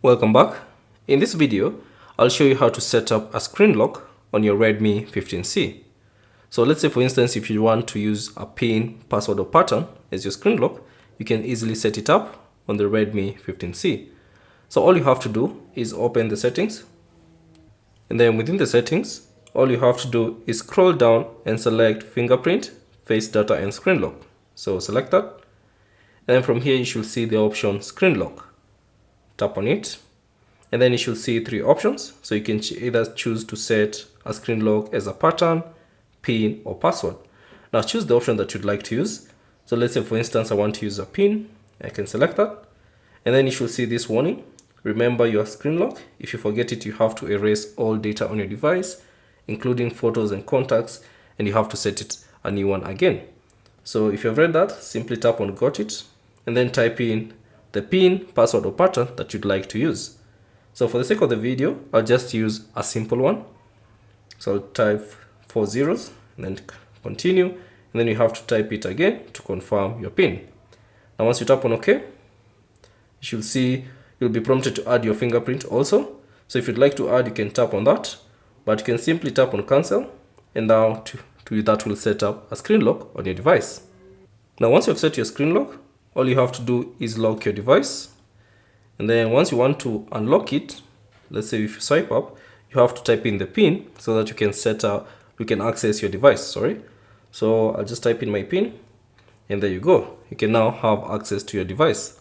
Welcome back. In this video, I'll show you how to set up a screen lock on your Redmi 15C. So let's say for instance, if you want to use a PIN, password or pattern as your screen lock, you can easily set it up on the Redmi 15C. So all you have to do is open the settings. And then within the settings, all you have to do is scroll down and select Fingerprint, Face Data and Screen Lock. So select that. And then from here, you should see the option Screen Lock. Tap on it, and then you should see three options. So you can either choose to set a screen lock as a pattern, PIN or password. Now choose the option that you'd like to use. So let's say for instance, I want to use a PIN. I can select that, and then you should see this warning. Remember your screen lock. If you forget it, you have to erase all data on your device, including photos and contacts, and you have to set it a new one again. So if you've read that, simply tap on got it, and then type in the PIN, password or pattern that you'd like to use. So for the sake of the video, I'll just use a simple one. So I'll type 4 zeros and then continue, and then you have to type it again to confirm your PIN. Now once you tap on OK, you should see you'll be prompted to add your fingerprint also. So if you'd like to add, you can tap on that, but you can simply tap on cancel, and now that will set up a screen lock on your device. Now once you've set your screen lock, all you have to do is lock your device, and then once you want to unlock it, let's say if you swipe up, you have to type in the PIN so that you can access your device. So I'll just type in my PIN, and there you go. You can now have access to your device.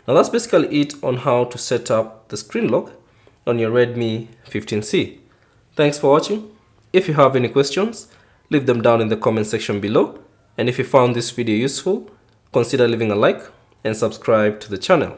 Now that's basically it on how to set up the screen lock on your Redmi 15C. Thanks for watching. If you have any questions, leave them down in the comment section below, and if you found this video useful, consider leaving a like and subscribe to the channel.